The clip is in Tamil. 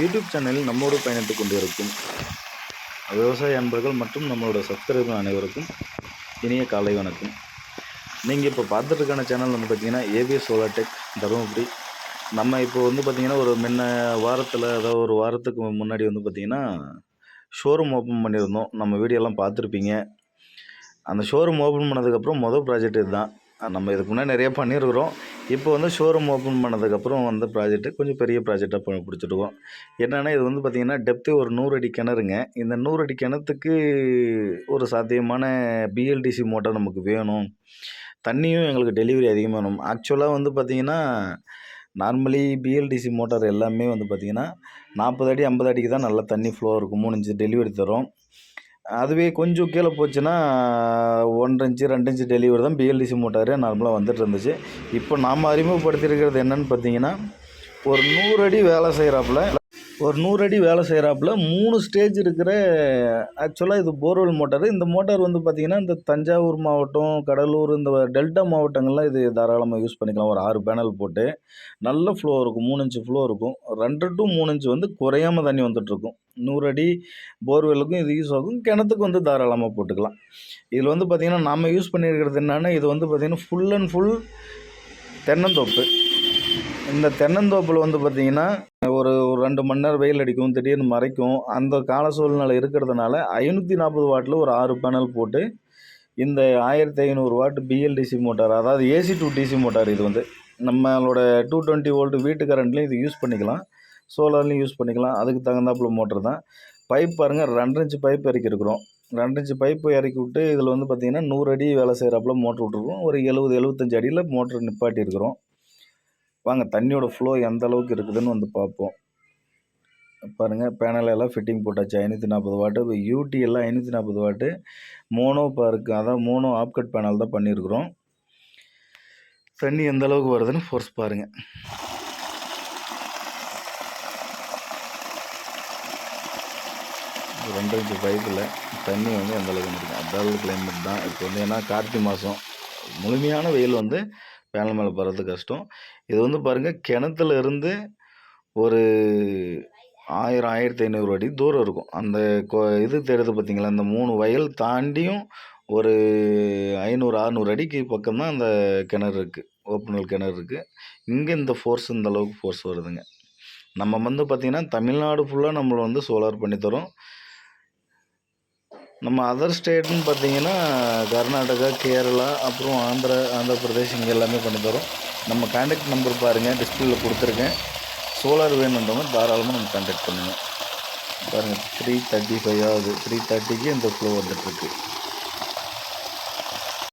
யூடியூப் சேனலில் நம்மோடு பயணித்துக் கொண்டிருக்கும் விவசாய அன்பர்கள் மற்றும் நம்மளோட சப்ஸ்கிரைபர் அனைவருக்கும் இனிய காலை வணக்கம். நீங்கள் இப்போ பார்த்துட்டுருக்கான சேனல் வந்து பார்த்திங்கன்னா ஏபிஎஸ் சோலார் டெக் தருமபுரி. நம்ம இப்போ வந்து பார்த்திங்கன்னா ஒரு வாரத்தில் அதாவது ஒரு வாரத்துக்கு முன்னாடி வந்து பார்த்திங்கன்னா ஷோரூம் ஓப்பன் பண்ணியிருந்தோம். நம்ம வீடியோலாம் பார்த்துருப்பீங்க. அந்த ஷோரூம் ஓப்பன் பண்ணதுக்கப்புறம் மொதல் ப்ராஜெக்ட் இதுதான். நம்ம இதுக்கு முன்னாடி நிறைய பண்ணியிருக்கிறோம். இப்போ வந்து ஷோரூம் ஓப்பன் பண்ணதுக்கப்புறம் வந்து ப்ராஜெக்ட்டு கொஞ்சம் பெரிய ப்ராஜெக்டாக பிடிச்சிருக்கோம். என்னென்னா இது வந்து பார்த்திங்கன்னா டெப்த்து ஒரு 100 அடி கிணறுங்க. இந்த 100 அடி கிணத்துக்கு ஒரு சாத்தியமான பிஎல்டிசி மோட்டார் நமக்கு வேணும். தண்ணியும் எங்களுக்கு டெலிவரி அதிகமாக வேணும். ஆக்சுவலாக வந்து பார்த்திங்கன்னா நார்மலி பிஎல்டிசி மோட்டார் எல்லாமே வந்து பார்த்திங்கன்னா 40 அடி 50 அடிக்கு தான் நல்லா தண்ணி ஃப்ளோ இருக்கும். 3 இன்ச்சு டெலிவரி தரும். அதுவே கொஞ்சம் கீழே போச்சுன்னா 1 இன்ச்சு 2 இன்ச்சு டெலிவரி தான் பிஎல்டிசி மோட்டாரே நார்மலாக வந்துட்டு இருந்துச்சு. இப்போ நாம் அறிமுகப்படுத்தியிருக்கிறது என்னென்னு பார்த்தீங்கன்னா ஒரு 100 அடி வேலை செய்கிறாப்புல 3 ஸ்டேஜ் இருக்கிற ஆக்சுவலாக இது போர்வெல் மோட்டார். இந்த மோட்டார் வந்து பார்த்திங்கன்னா இந்த தஞ்சாவூர் மாவட்டம், கடலூர், இந்த டெல்டா மாவட்டங்கள்லாம் இது தாராளமாக யூஸ் பண்ணிக்கலாம். ஒரு 6 பேனல் போட்டு நல்ல ஃப்ளோ இருக்கும். 3 இன்ச்சு ஃப்ளோ இருக்கும். 2 to 3 இன்ச்சு வந்து குறையாமல் தண்ணி வந்துட்டுருக்கும். 100 அடி போர்வெல்லுக்கும் இது யூஸ் ஆகும். கிணத்துக்கு வந்து தாராளமாக போட்டுக்கலாம். இதில் வந்து பார்த்திங்கன்னா நாம் யூஸ் பண்ணியிருக்கிறது என்னென்னா இது வந்து பார்த்திங்கன்னா ஃபுல் அண்ட் ஃபுல் தென்னந்தோப்பு. இந்த தென்னந்தோப்பில் வந்து பார்த்திங்கன்னா ஒரு 2 மணி நேரம் வெயில் அடிக்கும், திடீர்னு மறைக்கும். அந்த கால சூழ்நிலை இருக்கிறதுனால 540 வாட்டில் ஒரு 6 பேனல் போட்டு இந்த 1500 வாட் பிஎல்டிசி மோட்டார், அதாவது ஏசி டு டிசி மோட்டார். இது வந்து நம்மளோட 220 வோல்ட் வீட்டு கரண்ட்லேயும் இது யூஸ் பண்ணிக்கலாம், சோலார்லேயும் யூஸ் பண்ணிக்கலாம். அதுக்கு தகுந்தாப்புல மோட்டர் தான். பைப் பாருங்கள், 2 இன்ச்சு பைப் இறக்கிருக்கிறோம். 2 இன்ச்சு பைப்பு இறக்கி விட்டு இதில் வந்து பார்த்திங்கன்னா 100 அடி வேலை செய்கிறாப்புல மோட்ரு விட்ருக்கோம். ஒரு 70-75 அடியில் மோட்ரு நிப்பாட்டியிருக்கிறோம். வாங்க தண்ணியோட ஃப்ளோ எந்த அளவுக்கு இருக்குதுன்னு வந்து பார்ப்போம். பாருங்கள், பேனல் எல்லாம் ஃபிட்டிங் போட்டாச்சு. 540 வாட்டு. இப்போ யூடி எல்லாம் 540 வாட்டு. மோனோ பாருக்கு, அதாவது மோனோ ஆப்கட் பேனல் தான் பண்ணியிருக்கிறோம். தண்ணி எந்த அளவுக்கு வருதுன்னு ஃபோர்ஸ் பாருங்கள். ஒரு 2 இன்ச்சு பைப்பில் தண்ணி வந்து எந்த அளவுக்கு இருக்குது. அதாவது கிளைமேட் தான் இப்போ வந்து ஏன்னா கார்த்திகை மாதம் முழுமையான வெயில் வந்து பேனல் மேலே படுறது கஷ்டம். இது வந்து பாருங்கள், கிணத்துல இருந்து ஒரு 1000-1500 அடி தூரம் இருக்கும். அந்த இது தெரியுது பார்த்திங்களா, அந்த 3 வயல் தாண்டியும் ஒரு 500-600 அடிக்கு பக்கம் தான் அந்த கிணறு இருக்குது, ஓப்பனல் கிணறு இருக்குது. இங்கே இந்த ஃபோர்ஸ் இந்த அளவுக்கு ஃபோர்ஸ் வருதுங்க. நம்ம வந்து பார்த்திங்கன்னா தமிழ்நாடு ஃபுல்லாக நம்மளை வந்து சோலார் பண்ணித்தரோம். நம்ம அதர் ஸ்டேட்னு பார்த்திங்கன்னா கர்நாடகா, கேரளா, அப்புறம் ஆந்திர பிரதேஷ் இங்கே எல்லாமே பண்ணி தரோம். நம்ம கான்டாக்ட் நம்பர் பாருங்கள், டிஸ்பிளேயில் கொடுத்துருக்கேன். சோலார் வேணுன்றவங்க தாராளமாக நம்ம கான்டாக்ட் பண்ணுங்கள். பாருங்கள் 335 ஆகுது. 330க்கு இந்த ஃப்ளோ வந்துட்டுருக்கு.